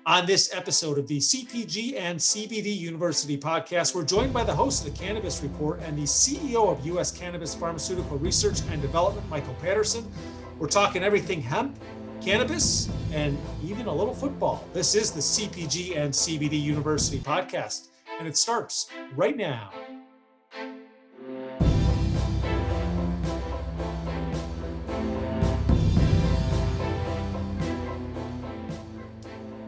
On this episode of the CPG and CBD University podcast, we're joined by the host of the Cannabis Report and the CEO of U.S. Cannabis Pharmaceutical Research and Development, Michael Patterson. We're talking everything hemp, cannabis, and even a little football. This is the CPG and CBD University podcast, and it starts right now.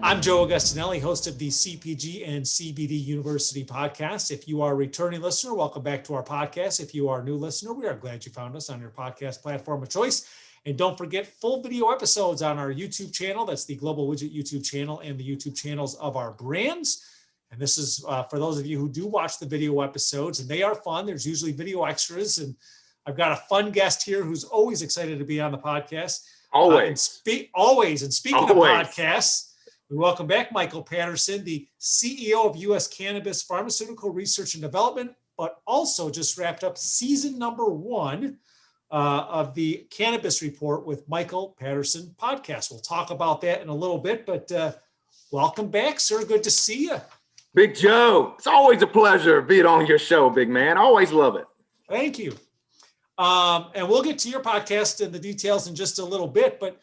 I'm Joe Augustinelli, host of the CPG and CBD University podcast. If you are a returning listener, welcome back to our podcast. If you are a new listener, we are glad you found us on your podcast platform of choice. And don't forget full video episodes on our YouTube channel. That's the Global Widget YouTube channel and the YouTube channels of our brands. And this is for those of you who do watch the video episodes, and they are fun. There's usually video extras. And I've got a fun guest here who's always excited to be on the podcast. And speaking of podcasts, we welcome back Michael Patterson, the CEO of U.S. Cannabis Pharmaceutical Research and Development, but also just wrapped up season number 1 of the Cannabis Report with Michael Patterson podcast. We'll talk about that in a little bit, but welcome back, sir. Good to see you. Big Joe, it's always a pleasure being on your show, big man. Always love it. Thank you. And we'll get to your podcast and the details in just a little bit, but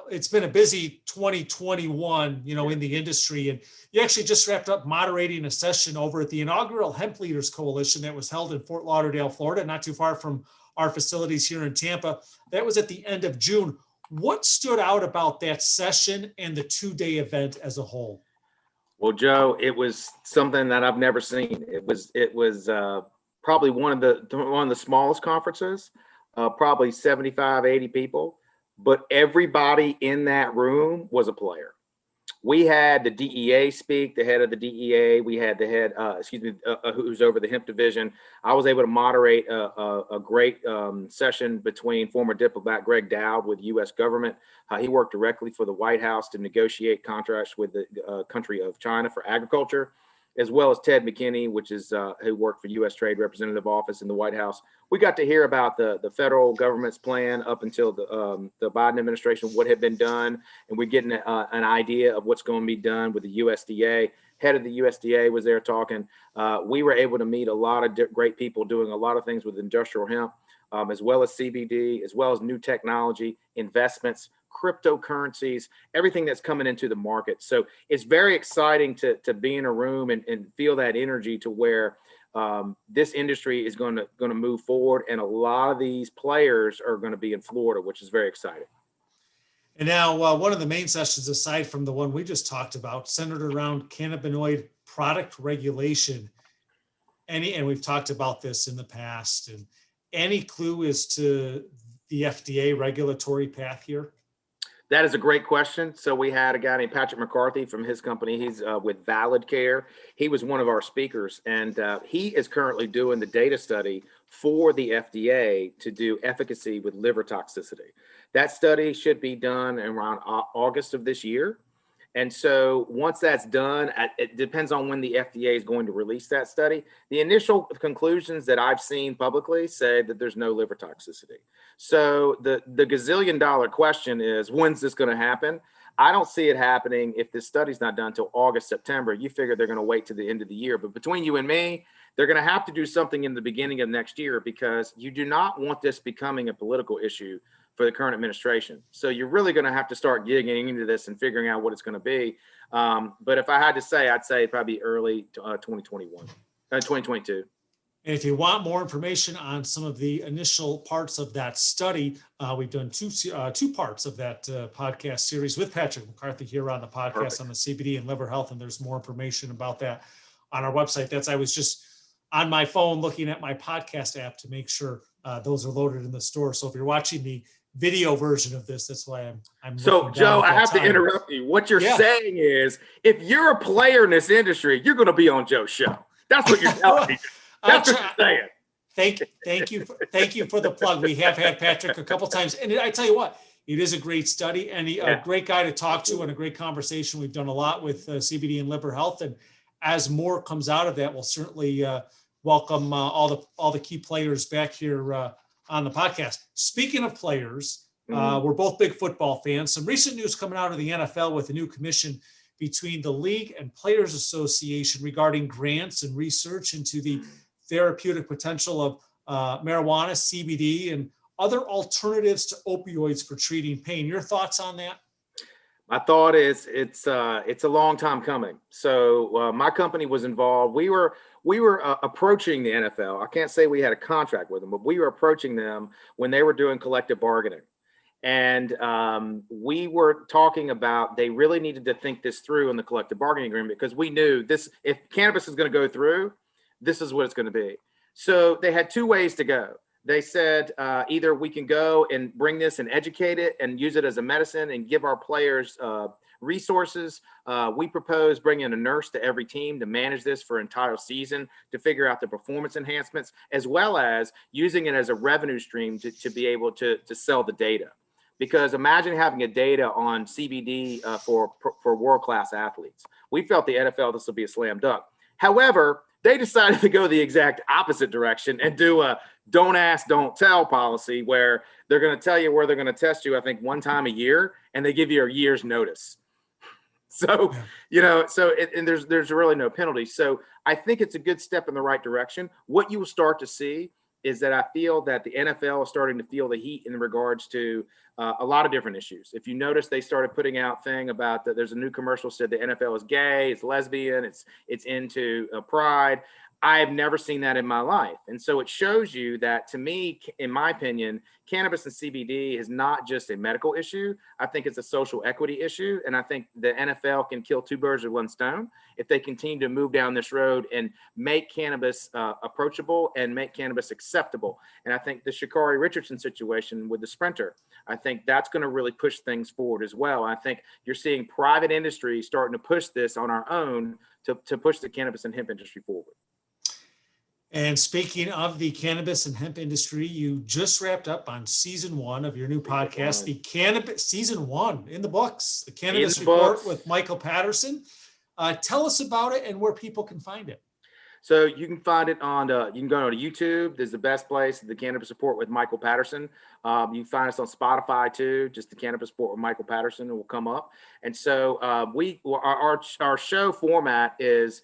it's been a busy 2021, in the industry. And you actually just wrapped up moderating a session over at the inaugural Hemp Leaders Coalition that was held in Fort Lauderdale, Florida, not too far from our facilities here in Tampa. That was at the end of June. What stood out about that session and the 2-day event as a whole? Well, Joe, it was something that I've never seen. It was probably one of the smallest conferences, probably 75, 80 people. But everybody in that room was a player. We had the DEA speak, the head of the DEA. We had the head, who's over the hemp division. I was able to moderate a great session between former diplomat Gregg Doud with U.S. government. He worked directly for the White House to negotiate contracts with the country of China for agriculture, as well as Ted McKinney, who worked for U.S. Trade Representative Office in the White House. We got to hear about the federal government's plan up until the Biden administration, what had been done, and we're getting an idea of what's going to be done with the USDA. Head of the USDA was there talking. We were able to meet a lot of great people doing a lot of things with industrial hemp, as well as CBD, as well as new technology, investments, cryptocurrencies, everything that's coming into the market. So it's very exciting to be in a room and feel that energy to where this industry is going to move forward. And a lot of these players are going to be in Florida, which is very exciting. And now one of the main sessions, aside from the one we just talked about, centered around cannabinoid product regulation. And we've talked about this in the past. And any clue as to the FDA regulatory path here? That is a great question. So we had a guy named Patrick McCarthy from his company. He's with Valid Care. He was one of our speakers, and he is currently doing the data study for the FDA to do efficacy with liver toxicity. That study should be done around August of this year. And so once that's done, it depends on when the FDA is going to release that study. The initial conclusions that I've seen publicly say that there's no liver toxicity. So the gazillion dollar question is, when's this going to happen? I don't see it happening if this study's not done until August, September. You figure they're going to wait to the end of the year. But between you and me, they're going to have to do something in the beginning of next year, because you do not want this becoming a political issue for the current administration. So you're really going to have to start digging into this and figuring out what it's going to be. But if I had to say, I'd say probably early 2022. And if you want more information on some of the initial parts of that study, we've done two parts of that podcast series with Patrick McCarthy here on the podcast. Perfect. On the CBD and liver health. And there's more information about that on our website. I was just on my phone looking at my podcast app to make sure those are loaded in the store. So if you're watching the video version of this, that's why I'm so Joe, I have to interrupt you. What you're saying is, if you're a player in this industry, you're going to be on Joe's show. That's what you're telling me. That's what you're saying. Thank you for the plug. We have had Patrick a couple times, and I tell you what, it is a great study and a great guy to talk to and a great conversation. We've done a lot with CBD and liver health, and as more comes out of that, we'll certainly welcome all the key players back here on the podcast. Speaking of players, we're both big football fans. Some recent news coming out of the NFL with the new commission between the league and Players Association regarding grants and research into the therapeutic potential of marijuana, CBD, and other alternatives to opioids for treating pain. Your thoughts on that? My thought is it's a long time coming. So my company was involved. We were approaching the NFL. I can't say we had a contract with them, but we were approaching them when they were doing collective bargaining. And we were talking about they really needed to think this through in the collective bargaining agreement, because we knew this, if cannabis is going to go through, this is what it's going to be. So they had two ways to go. They said either we can go and bring this and educate it and use it as a medicine and give our players resources. We propose bringing a nurse to every team to manage this for an entire season, to figure out the performance enhancements, as well as using it as a revenue stream to be able to sell the data. Because imagine having a data on CBD for world-class athletes. We felt the NFL, this will be a slam dunk. However, they decided to go the exact opposite direction and do a don't ask, don't tell policy, where they're going to tell you where they're going to test you, I think, one time a year, and they give you a year's notice. So, and there's really no penalty. So I think it's a good step in the right direction. What you will start to see is that I feel that the NFL is starting to feel the heat in regards to a lot of different issues. If you notice, they started putting out thing about that. There's a new commercial said the NFL is gay, it's lesbian, it's into pride. I have never seen that in my life. And so it shows you that, to me, in my opinion, cannabis and CBD is not just a medical issue. I think it's a social equity issue. And I think the NFL can kill two birds with one stone if they continue to move down this road and make cannabis approachable and make cannabis acceptable. And I think the Sha'Carri Richardson situation with the sprinter, I think that's going to really push things forward as well. I think you're seeing private industry starting to push this on our own to push the cannabis and hemp industry forward. And speaking of the cannabis and hemp industry, you just wrapped up on season 1 of your new podcast, the Cannabis, season 1 in the books, the Cannabis Report with Michael Patterson. Tell us about it and where people can find it. So you can find it on, you can go to YouTube. There's the best place, the Cannabis Report with Michael Patterson. You can find us on Spotify too, just the Cannabis Report with Michael Patterson, it will come up. And so our show format is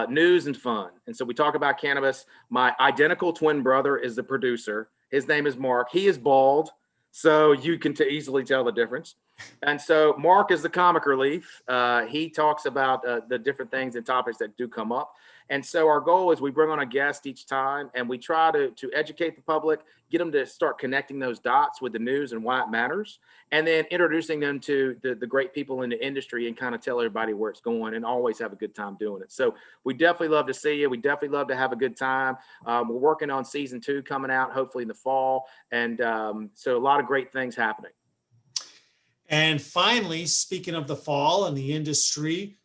news and fun. And so we talk about cannabis. My identical twin brother is the producer. His name is Mark. He is bald, so you can easily tell the difference. And so Mark is the comic relief. He talks about the different things and topics that do come up. And so our goal is we bring on a guest each time, and we try to educate the public, get them to start connecting those dots with the news and why it matters, and then introducing them to the great people in the industry and kind of tell everybody where it's going, and always have a good time doing it. So we definitely love to see you. We definitely love to have a good time. We're working on season 2 coming out hopefully in the fall. And so a lot of great things happening. And finally, speaking of the fall and the industry,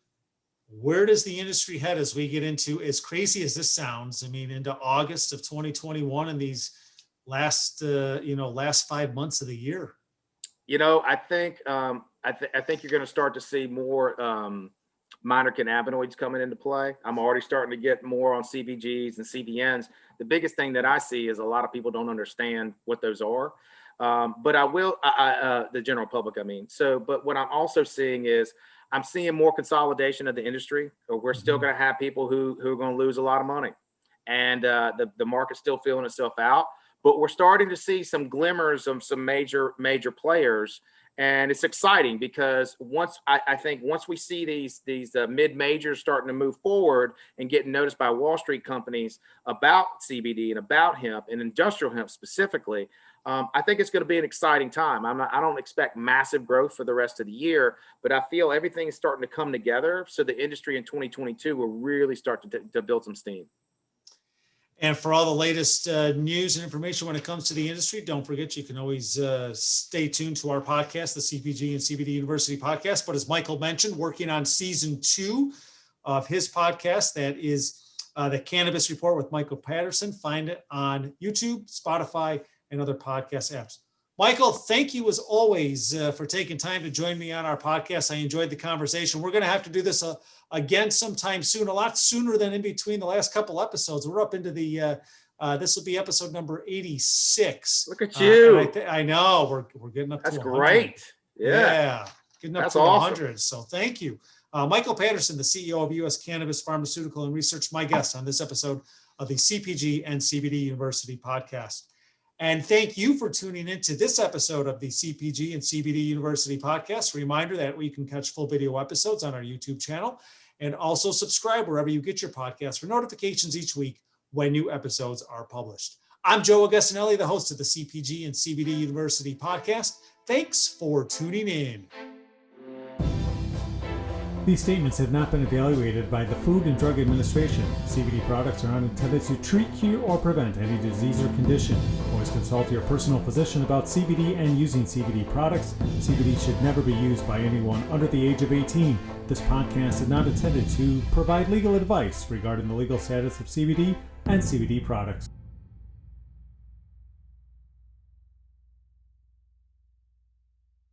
where does the industry head as we get into, as crazy as this sounds, I mean, into August of 2021 and these last 5 months of the year? I think you're going to start to see more minor cannabinoids coming into play. I'm already starting to get more on CPGs and CBNs. The biggest thing that I see is a lot of people don't understand what those are. But the general public, I mean. So, but what I'm also seeing is I'm seeing more consolidation of the industry. We're still going to have people who are going to lose a lot of money, and the market's still feeling itself out. But we're starting to see some glimmers of some major players, and it's exciting because once we see these mid majors starting to move forward and getting noticed by Wall Street companies about CBD and about hemp and industrial hemp specifically, I think it's going to be an exciting time. I don't expect massive growth for the rest of the year, but I feel everything is starting to come together. So the industry in 2022 will really start to build some steam. And for all the latest news and information when it comes to the industry, don't forget, you can always stay tuned to our podcast, the CPG and CBD University podcast. But as Michael mentioned, working on season 2 of his podcast, that is the Cannabis Report with Michael Patterson. Find it on YouTube, Spotify, and other podcast apps. Michael, thank you as always for taking time to join me on our podcast. I enjoyed the conversation. We're going to have to do this again sometime soon, a lot sooner than in between the last couple episodes. We're up into the, this will be episode number 86. Look at you. I know we're getting up to 100. That's great. Yeah. Getting up That's to awesome. 100. So thank you. Michael Patterson, the CEO of U.S. Cannabis, Pharmaceutical, and Research, my guest on this episode of the CPG and CBD University podcast. And thank you for tuning into this episode of the CPG and CBD University podcast. Reminder that we can catch full video episodes on our YouTube channel, and also subscribe wherever you get your podcasts for notifications each week when new episodes are published. I'm Joe Augustinelli, the host of the CPG and CBD University podcast. Thanks for tuning in. These statements have not been evaluated by the Food and Drug Administration. CBD products are not intended to treat, cure, or prevent any disease or condition. Always consult your personal physician about CBD and using CBD products. CBD should never be used by anyone under the age of 18. This podcast is not intended to provide legal advice regarding the legal status of CBD and CBD products.